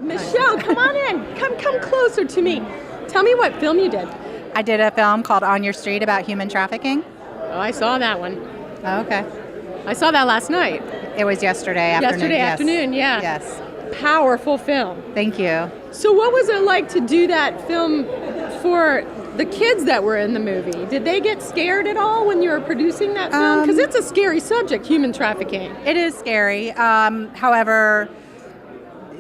Michelle, come on in. Come closer to me. Tell me what film you did. I did a film called On Your Street about human trafficking. Oh, I saw that one. Oh, okay. I saw that last night. It was yesterday afternoon. Yesterday afternoon, yeah. Yes. Powerful film. Thank you. So what was it like to do that film for the kids that were in the movie? Did they get scared at all when you were producing that film? Because it's a scary subject, human trafficking. It is scary. However,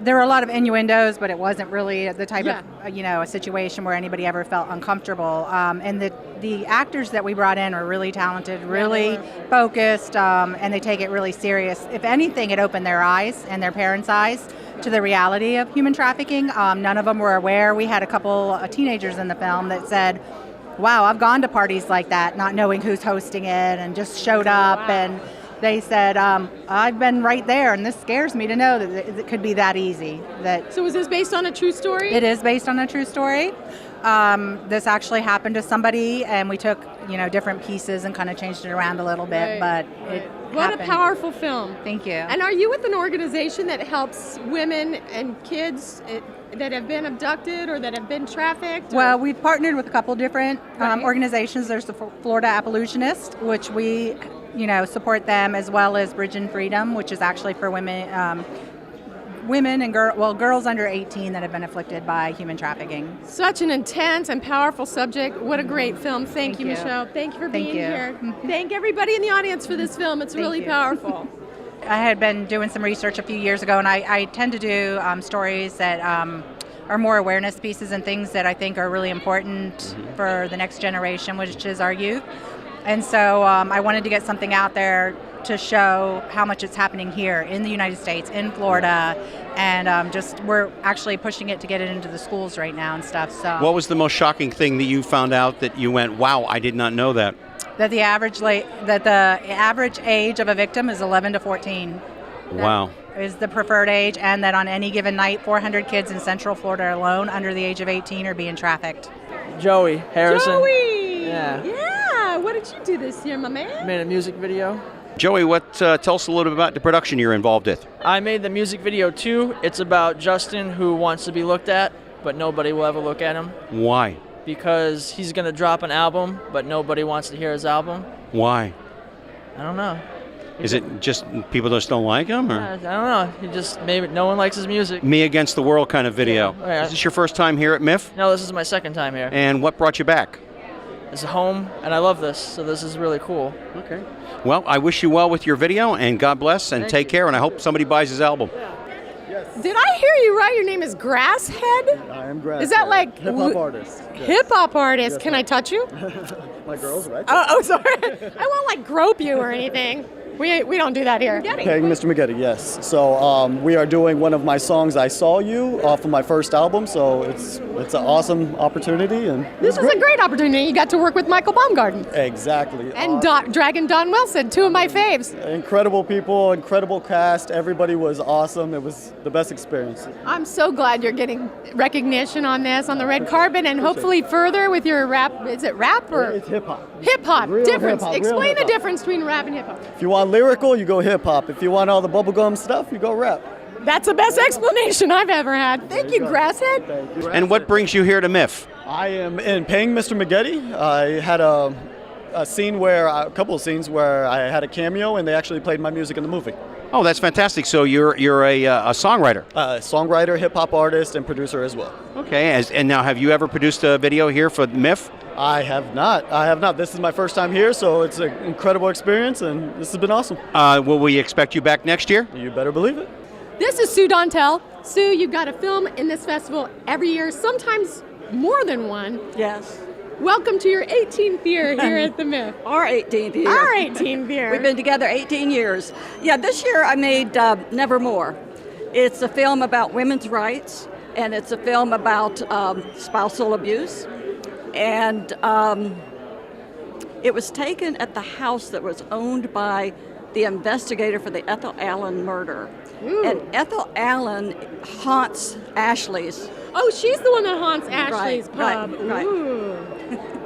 there were a lot of innuendos, but it wasn't really the type of, a situation where anybody ever felt uncomfortable. And the actors that we brought in were really talented, really focused, and they take it really serious. If anything, it opened their eyes and their parents' eyes to the reality of human trafficking. None of them were aware. We had a couple of teenagers in the film that said, wow, I've gone to parties like that, not knowing who's hosting it, and just showed up. Wow. And they said, I've been right there, and this scares me to know that it could be that easy. So is this based on a true story? It is based on a true story. This actually happened to somebody, and we took, different pieces and kind of changed it around a little bit, but it What happened. a powerful film. Thank you. And are you with an organization that helps women and kids that have been abducted or that have been trafficked? Well, we've partnered with a couple different organizations. There's the Florida Abolitionist, which we support them, as well as Bridge and Freedom, which is actually for women and girls under 18 that have been afflicted by human trafficking. Such an intense and powerful subject. What a great film. Thank you, you. Michelle. Thank you for being you. here. Thank everybody in the audience for this film. It's really powerful. I had been doing some research a few years ago, and I tend to do stories that are more awareness pieces and things that I think are really important for the next generation, which is our youth. And so I wanted to get something out there to show how much it's happening here in the United States, in Florida, and we're actually pushing it to get it into the schools right now and stuff. So what was the most shocking thing that you found out that you went, wow, I did not know that? That the average age of a victim is 11 to 14. Wow. That is the preferred age, and that on any given night, 400 kids in Central Florida alone under the age of 18 are being trafficked. Joey Harrison. Joey! Yeah. What did you do this year, my man? Made a music video. Joey, tell us a little bit about the production you're involved with. I made the music video too. It's about Justin, who wants to be looked at, but nobody will ever look at him. Why? Because he's going to drop an album, but nobody wants to hear his album. Why? I don't know. Is it just people just don't like him? Or? I don't know. Maybe no one likes his music. Me against the world kind of video. Yeah. Is this your first time here at MIF? No, this is my second time here. And what brought you back? It's a home, and I love this, so this is really cool. Okay. Well, I wish you well with your video, and God bless, and take care, and I hope somebody buys his album. Did I hear you right? Your name is Grasshead? I am Grasshead. Is that like hip-hop artist? Yes. Hip-hop artist. Yes, Can ma'am. I touch you? My girls, right? Oh, sorry. I won't like grope you or anything. We don't do that here. Paying Mr. McGetty, yes. So we are doing one of my songs, "I Saw You," off of my first album. So it's an awesome opportunity, and This is a great opportunity. You got to work with Michael Baumgarten exactly. and Dragon Don Wilson, two of my faves. Incredible people, incredible cast. Everybody was awesome. It was the best experience. I'm so glad you're getting recognition on this, on the red carpet, and hopefully further with your rap. Is it rap or It's hip hop. hip hop? Real Difference. hip-hop, real Explain the hip-hop. difference between rap and hip hop. If you want lyrical, you go hip hop. If you want all the bubblegum stuff, you go rap. That's the best explanation I've ever had. Thank you, Grasshead. Thank you. And what brings you here to MIF? I am in Paying Mr. McGetty. I had a couple of scenes where I had a cameo, and they actually played my music in the movie. Oh, that's fantastic. So you're a songwriter. Songwriter, hip hop artist, and producer as well. Okay. And now, have you ever produced a video here for MIF? I have not. This is my first time here, so it's an incredible experience, and this has been awesome. Will we expect you back next year? You better believe it. This is Sue Dontel. Sue, you've got a film in this festival every year, sometimes more than one. Yes. Welcome to your 18th year here at the MIF. Our 18th year. Our 18th year. We've been together 18 years. Yeah, this year I made Nevermore. It's a film about women's rights, and it's a film about spousal abuse. And it was taken at the house that was owned by the investigator for the Ethel Allen murder. Ooh. And Ethel Allen haunts Ashley's. Oh, she's the one that haunts Ashley's Right, pub. right. Ooh.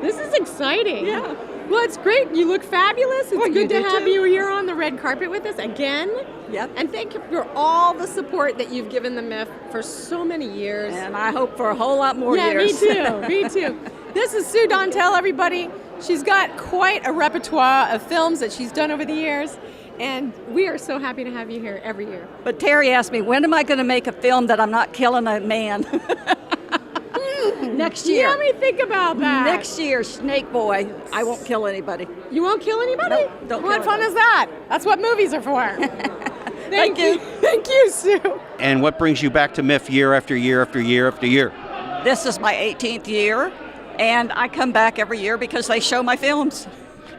This is exciting. Yeah. Well, it's great. You look fabulous. It's Well, good you to do have too. you here on the red carpet with us again. Yep. And thank you for all the support that you've given the MIF for so many years. And I hope for a whole lot more yeah, years. me too. Me too. This is Sue Dontel, everybody. She's got quite a repertoire of films that she's done over the years. And we are so happy to have you here every year. But Terry asked me, when am I going to make a film that I'm not killing a man? Next year. Let me think about that. Next year, Snake Boy, I won't kill anybody. You won't kill anybody? Nope, don't What kill fun anybody. is that? That's what movies are for. Thank you. Thank you, Sue. And what brings you back to MIF year after year after year after year? This is my 18th year, and I come back every year because they show my films.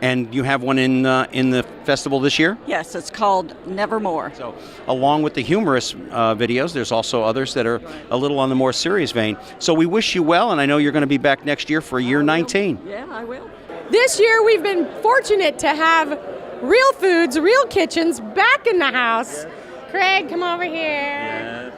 And you have one in the festival this year? Yes, it's called Nevermore. So, along with the humorous videos, there's also others that are a little on the more serious vein. So we wish you well, and I know you're going to be back next year for year 19. Yeah, I will. This year we've been fortunate to have Real Foods, Real Kitchens back in the house. Craig, come over here.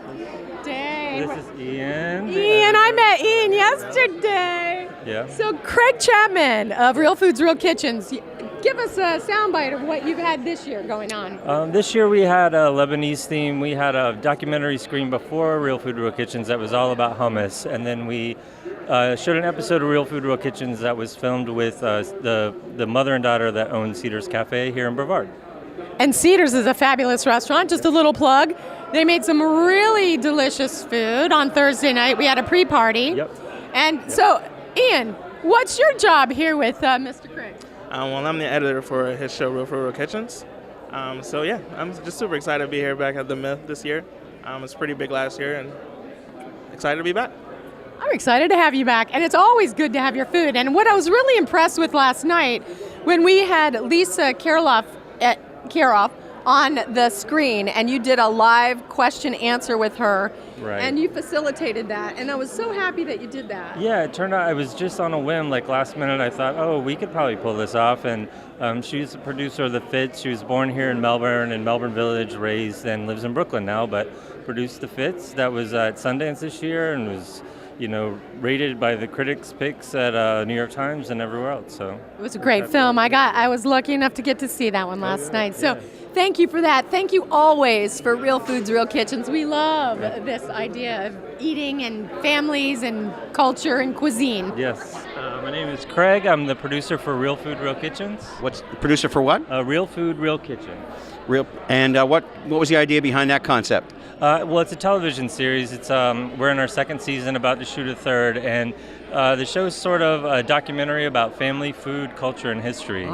Dave. This is Ian. Ian, I met Ian yesterday. Yeah. So Craig Chapman of Real Foods, Real Kitchens, give us a soundbite of what you've had this year going on. This year we had a Lebanese theme. We had a documentary screen before Real Food, Real Kitchens that was all about hummus. And then we showed an episode of Real Food, Real Kitchens that was filmed with the mother and daughter that own Cedars Cafe here in Brevard. And Cedars is a fabulous restaurant. Just a little plug. They made some really delicious food on Thursday night. We had a pre-party. Yep. And so, Ian, what's your job here with Mr. Craig? Well, I'm the editor for his show, Real Food, Real Kitchens. So yeah, I'm just super excited to be here back at the Myth this year. It's pretty big last year, and excited to be back. I'm excited to have you back, and it's always good to have your food. And what I was really impressed with last night, when we had Lisa Karoff on the screen, and you did a live question answer with her, Right. and you facilitated that, and I was so happy that you did that. Yeah, it turned out I was just on a whim. Like last minute, I thought, oh, we could probably pull this off. And she's a producer of The Fits. She was born here in Melbourne Village, raised, and lives in Brooklyn now, but produced The Fits. That was at Sundance this year and was, rated by the critics' picks at New York Times and everywhere else. So It was a great film. I was lucky enough to get to see that one last night. So thank you for that. Thank you always for Real Foods, Real Kitchens. We love this idea of eating and families and culture and cuisine. Yes. My name is Craig. I'm the producer for Real Food, Real Kitchens. What's producer for what? Real Food, Real Kitchen. And what was the idea behind that concept? Well, it's a television series. It's we're in our second season, about to shoot a third, and the show is sort of a documentary about family, food, culture, and history.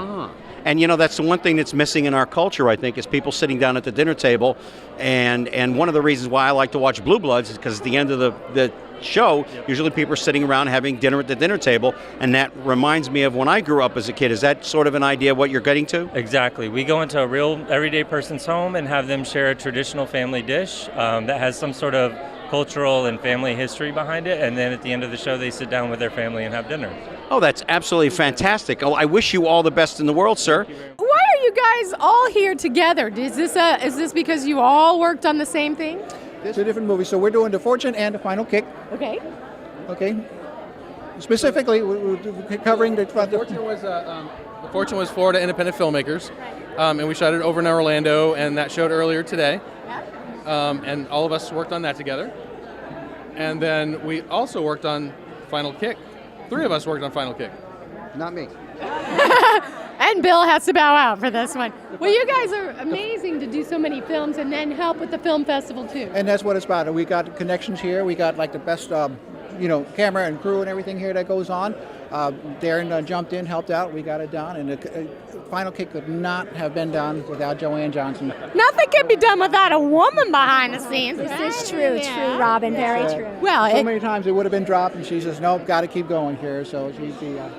And that's the one thing that's missing in our culture, I think, is people sitting down at the dinner table. And one of the reasons why I like to watch Blue Bloods is because at the end of the show, usually people are sitting around having dinner at the dinner table, and that reminds me of when I grew up as a kid. Is that sort of an idea of what you're getting to? Exactly. We go into a real everyday person's home and have them share a traditional family dish that has some sort of cultural and family history behind it, and then at the end of the show they sit down with their family and have dinner. Oh, that's absolutely fantastic. Oh, I wish you all the best in the world, sir. Why are you guys all here together? Is this because you all worked on the same thing? Two different movies. So we're doing The Fortune and The Final Kick. Okay. Okay. Specifically, we're covering the Fortune was Florida independent filmmakers, and we shot it over in Orlando, and that showed earlier today. And all of us worked on that together. And then we also worked on Final Kick. 3 of us worked on Final Kick. Not me. And Bill has to bow out for this one. Well, you guys are amazing to do so many films and then help with the film festival too. And that's what it's about. We got connections here. We got like the best, camera and crew and everything here that goes on. Darren jumped in, helped out. We got it done. And the Final Kick could not have been done without Joanne Johnson. Nothing can be done without a woman behind the scenes. This is true. It's true, Robin. Very true. Well, so many times it would have been dropped, and she says, "Nope, got to keep going here." So she's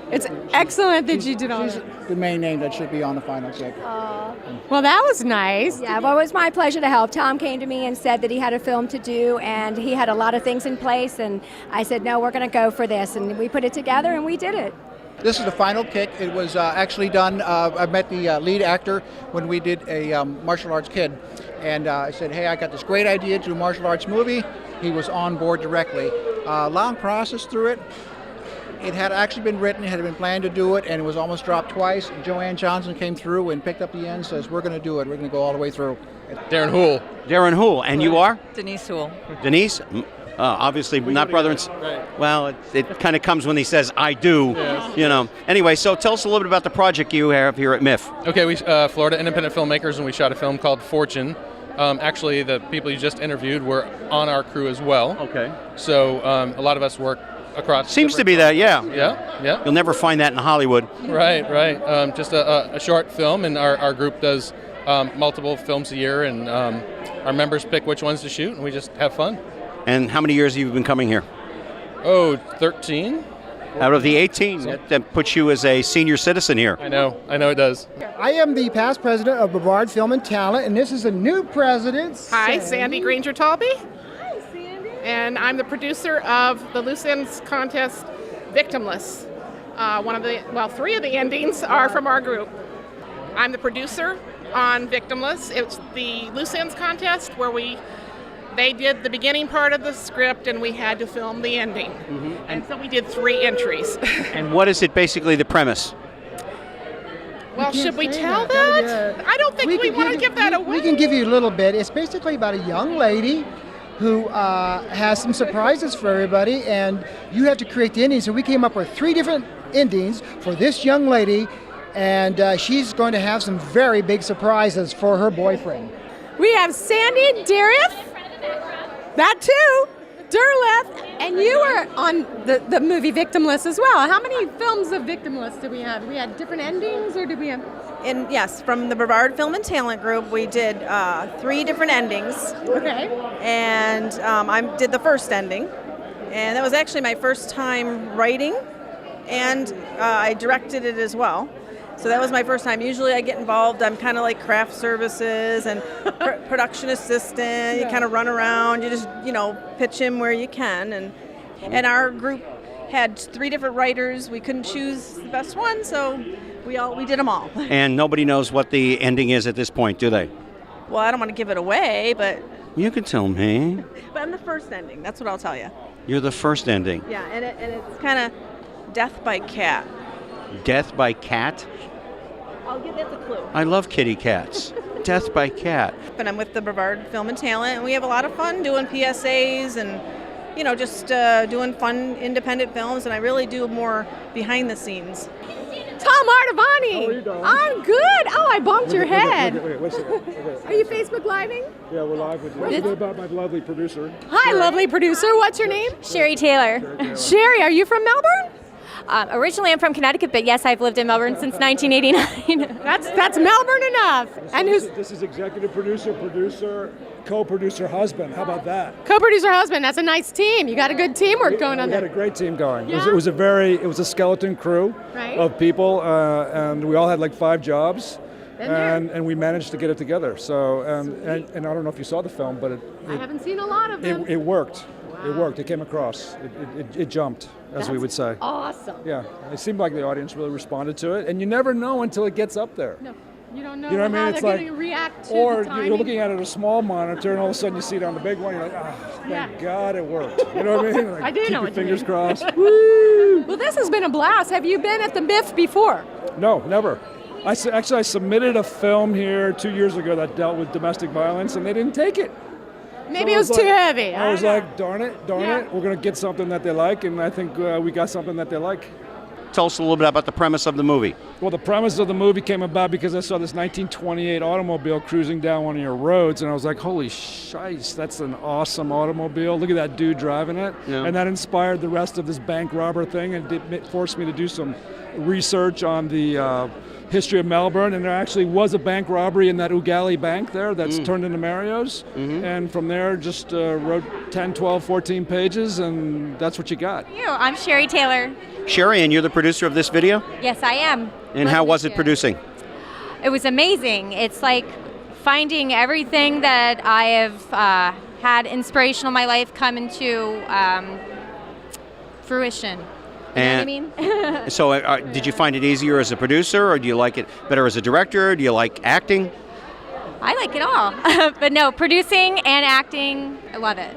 it's excellent that you did all she's that. the main name that should be on the Final Kick. Well, that was nice. Yeah, well, it was my pleasure to help. Tom came to me and said that he had a film to do, and he had a lot of things in place, and I said, no, we're going to go for this, and we put it together, and we did it. This is The Final Kick. It was actually done, I met the lead actor when we did a martial arts kid, and I said, hey, I got this great idea to do a martial arts movie. He was on board directly. Long process through it. it had actually been written, it had been planned to do it, and it was almost dropped twice. Joanne Johnson came through and picked up the end, says, we're going to do it. We're going to go all the way through. Darren Hool. Darren Hool. And you are? Denise Hool. Denise? Obviously not brother and Right. Well, it kind of comes when he says, I do, you know. Anyway, so tell us a little bit about the project you have here at MIF. Okay, we Florida Independent Filmmakers, and we shot a film called Fortune. Actually, the people you just interviewed were on our crew as well. Okay. So a lot of us work across. Seems to be that, yeah. Yeah. You'll never find that in Hollywood. Right. Just a short film, and our group does multiple films a year, and our members pick which ones to shoot, and we just have fun. And how many years have you been coming here? 13? Out of the 18, that puts you as a senior citizen here. I know it does. I am the past president of Brevard Film and Talent, and this is a new president. Hi, Sandy Granger-Talby. Hi, Sandy. And I'm the producer of the Loose Ends contest, Victimless. Three of the endings are from our group. I'm the producer on Victimless. It's the Loose Ends contest where they did the beginning part of the script and we had to film the ending. Mm-hmm. And so we did 3 entries. And what is it basically the premise? Well, should we tell that? I don't think we want to give that away. We can give you a little bit. It's basically about a young lady who has some surprises for everybody, and you have to create the ending. So we came up with 3 different endings for this young lady, and she's going to have some very big surprises for her boyfriend. We have Sandy Dariff, that too, Derleth, and you were on the movie Victimless as well. How many films of Victimless did we have? We had different endings, or did we have? Yes, from the Brevard Film and Talent Group, we did 3 different endings. Okay. And I did the first ending, and that was actually my first time writing, and I directed it as well. So that was my first time. Usually I get involved, I'm kind of like craft services and production assistant. You kind of run around, you just, pitch in where you can. And our group had 3 different writers. We couldn't choose the best one, so we did them all. And nobody knows what the ending is at this point, do they? Well, I don't want to give it away, but... You can tell me. But I'm the first ending, that's what I'll tell you. You're the first ending. Yeah, and it's kind of death by cat. Death by cat? That's a clue. I love kitty cats. Death by cat. And I'm with the Brevard Film and Talent, and we have a lot of fun doing PSAs and, just doing fun independent films, and I really do more behind the scenes. Tom Artavani. How are you doing? I'm good. Oh, I bumped your head. Wait, Are you Facebook living? Yeah, we're live with you. This is about my lovely producer. Hi, lovely producer. What's your name? Sherry Taylor. Sherry, are you from Melbourne? Originally, I'm from Connecticut, but yes, I've lived in Melbourne since 1989. That's Melbourne enough. And This is executive producer, co-producer, husband. How about that? Co-producer husband. That's a nice team. You got a good teamwork going on We there. had a great team going. Yeah? It was a skeleton crew of people, and we all had like 5 jobs. And we managed to get it together. So and I don't know if you saw the film, but I haven't seen a lot of them. It worked. Wow. It worked. It came across. It jumped, as we would say. Awesome. Yeah. It seemed like the audience really responded to it, and you never know until it gets up there. No, you don't know, what I mean? how It's they're like, going to react to or the timing. you're looking at it at a small monitor, and all of a sudden you see it on the big one. You're like, thank God it worked. You know what I mean? Like, I do keep know your what you fingers mean. crossed. Woo! Well, this has been a blast. Have you been at the MIF before? No, never. I submitted a film here 2 years ago that dealt with domestic violence, and they didn't take it. Maybe it was too heavy. I was like, darn it, we're going to get something that they like, and I think we got something that they like. Tell us a little bit about the premise of the movie. Well, the premise of the movie came about because I saw this 1928 automobile cruising down one of your roads, and I was like, holy shice, that's an awesome automobile. Look at that dude driving it. Yeah. And that inspired the rest of this bank robber thing, and it forced me to do some research on the history of Melbourne, and there actually was a bank robbery in that Ugali bank there that's turned into Mario's. Mm-hmm. And from there, just wrote 10, 12, 14 pages, and that's what you got. I'm Sherry Taylor. Sherry, and you're the producer of this video? Yes, I am. And how was it producing? It was amazing. It's like finding everything that I have had inspirational in my life come into fruition. You know what I mean? So did you find it easier as a producer, or do you like it better as a director? Do you like acting? I like it all. But no, producing and acting, I love it.